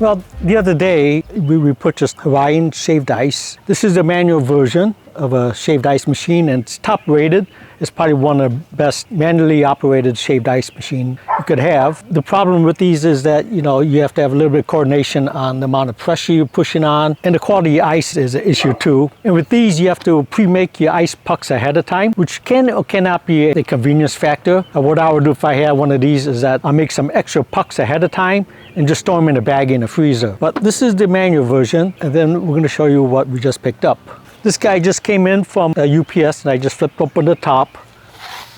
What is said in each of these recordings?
Well, the other day we purchased Hawaiian shaved ice. This is the manual version of a shaved ice machine, and it's top rated. It's probably one of the best manually operated shaved ice machine you could have. The problem with these is that, you have to have a little bit of coordination on the amount of pressure you're pushing on, and the quality of ice is an issue too. And with these, you have to pre-make your ice pucks ahead of time, which can or cannot be a convenience factor. What I would do if I had one of these is that I'll make some extra pucks ahead of time and just store them in a bag in the freezer. But this is the manual version, and then we're going to show you what we just picked up. This guy just came in from UPS, and I just flipped open the top.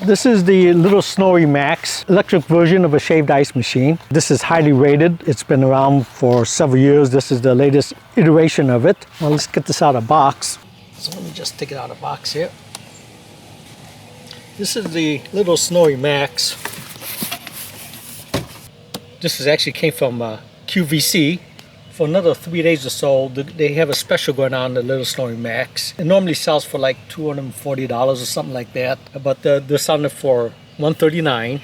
This is the little Snowie Max electric version of a shaved ice machine. This is highly rated. It's been around for several years. This is the latest iteration of it. Well, let's get this out of the box. So let me just take it out of the box here. This is the little Snowie Max. This actually came from QVC. For another 3 days or so, they have a special going on, the little Snowie Max. It normally sells for like $240 or something like that, but they're selling it for $139.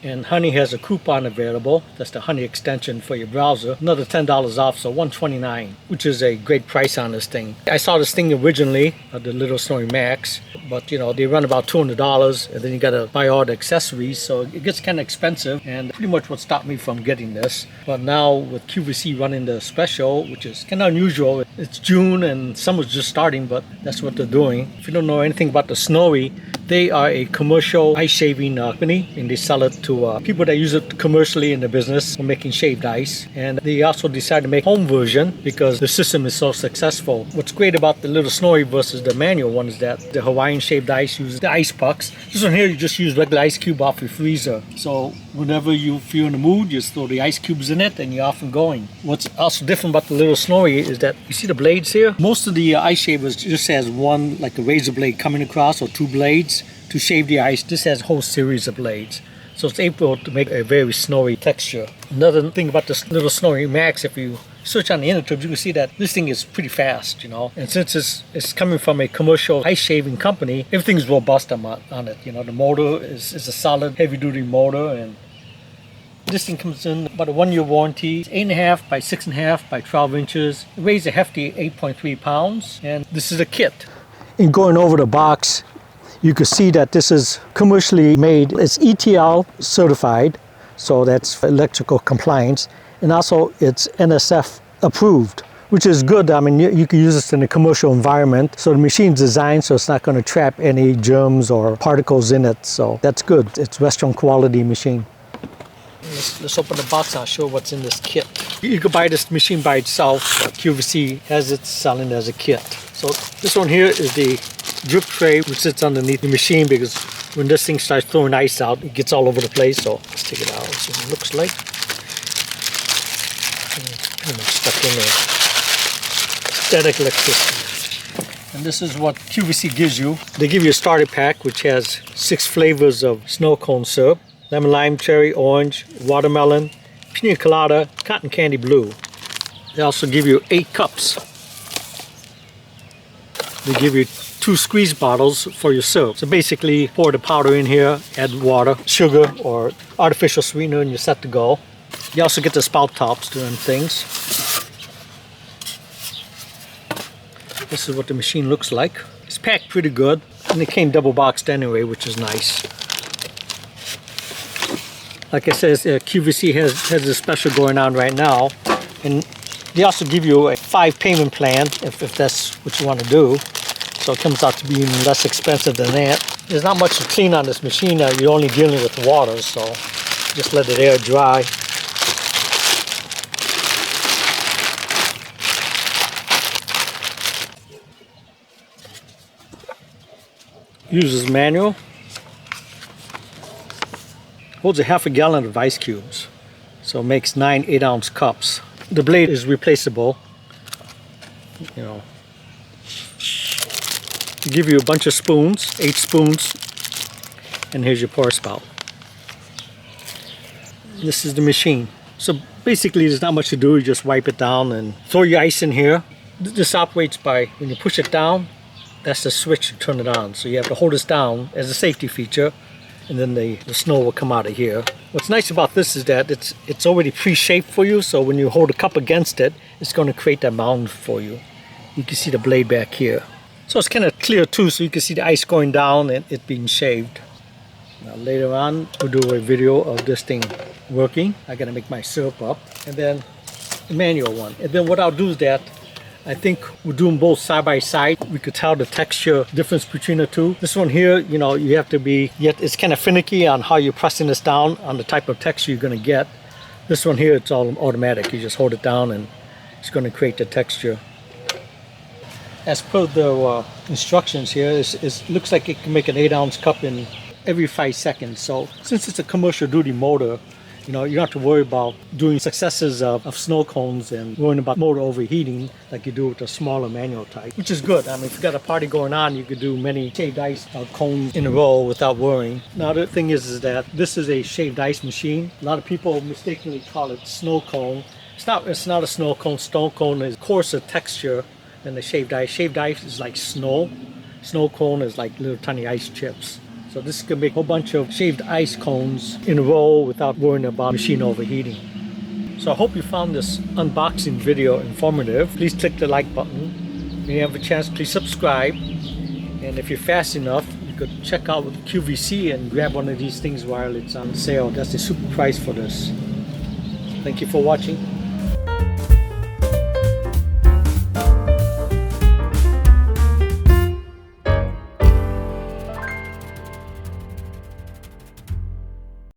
And Honey has a coupon available. That's the Honey extension for your browser. Another $10 off, so $129, which is a great price on this thing. I saw this thing originally, the little Snowie Max, but they run about $200, and then you gotta buy all the accessories, so it gets kind of expensive, and pretty much what stopped me from getting this. But now with QVC running the special, which is kind of unusual, it's June and summer's just starting, but that's what they're doing. If you don't know anything about the Snowie, they are a commercial ice shaving company, and they sell it to people that use it commercially in the business for making shaved ice. And they also decided to make home version because the system is so successful. What's great about the little Snowie versus the manual one is that the Hawaiian shaved ice uses the ice pucks. This one here, you just use regular ice cube off your freezer. So whenever you feel in the mood, you just throw the ice cubes in it and you're off and going. What's also different about the little Snowie is that you see the blades here? Most of the ice shavers just has one, like a razor blade coming across, or two blades to shave the ice. This has a whole series of blades. So it's able to make a very snowy texture. Another thing about this little Snowie Max, if you search on the internet, you can see that this thing is pretty fast, And since it's coming from a commercial ice shaving company, everything's robust on it. The motor is a solid heavy-duty motor, and this thing comes in about a 1-year warranty. It's 8.5 by 6.5 by 12 inches. It weighs a hefty 8.3 pounds, and this is a kit. In going over the box, you can see that this is commercially made. It's ETL certified, so that's electrical compliance, and also it's NSF approved, which is good. I mean, you can use this in a commercial environment. So the machine's designed so it's not going to trap any germs or particles in it, so that's good. It's restaurant quality machine. Let's open the box and I'll show what's in this kit. You can buy this machine by itself. QVC has it selling as a kit. So this one here is the drip tray, which sits underneath the machine, because when this thing starts throwing ice out, it gets all over the place. So let's take it out. Let's see what it looks like. Pretty much stuck in there. Static electricity. And this is what QVC gives you. They give you a starter pack, which has 6 flavors of snow cone syrup: lemon, lime, cherry, orange, watermelon, pina colada, cotton candy blue. They also give you 8 cups. They give you 2 squeeze bottles for your syrup. So basically, pour the powder in here, add water, sugar, or artificial sweetener, and you're set to go. You also get the spout tops doing things. This is what the machine looks like. It's packed pretty good, and it came double boxed anyway, which is nice. Like I said, QVC has a special going on right now, and they also give you a 5 payment plan if that's what you want to do. So it comes out to be even less expensive than that. There's not much to clean on this machine. You're only dealing with water, so just let it air dry. Uses manual. Holds a half a gallon of ice cubes. So it makes 9 8-ounce cups. The blade is replaceable. Give you a bunch of spoons, 8 spoons, and here's your pour spout. This is the machine. So basically there's not much to do. You just wipe it down and throw your ice in here. This operates by, when you push it down, that's the switch to turn it on. So you have to hold this down as a safety feature, and then the snow will come out of here. What's nice about this is that it's already pre-shaped for you, so when you hold the cup against it, it's going to create that mound for you. You can see the blade back here. So it's kind of clear too, so you can see the ice going down and it being shaved. Now later on, we'll do a video of this thing working. I gotta make my syrup up, and then the manual one. And then what I'll do is that I think we'll do them both side by side. We could tell the texture difference between the two. This one here, you know, you have to be, yet it's kind of finicky on how you're pressing this down on the type of texture you're gonna get. This one here, it's all automatic. You just hold it down and it's gonna create the texture. As per the instructions here, it looks like it can make an 8-ounce cup in every 5 seconds. So since it's a commercial duty motor, you know, you don't have to worry about doing successes of snow cones and worrying about motor overheating like you do with the smaller manual type, which is good. I mean, if you got a party going on, you could do many shaved ice cones in a row without worrying. Now, the thing is that this is a shaved ice machine. A lot of people mistakenly call it snow cone. It's not a snow cone. Snow cone is coarser texture than the shaved ice. Shaved ice is like snow. Snow cone is like little tiny ice chips. So this can make a whole bunch of shaved ice cones in a row without worrying about machine overheating. So I hope you found this unboxing video informative. Please click the like button. When you have a chance, please subscribe. And if you're fast enough, you could check out QVC and grab one of these things while it's on sale. That's the super price for this. Thank you for watching.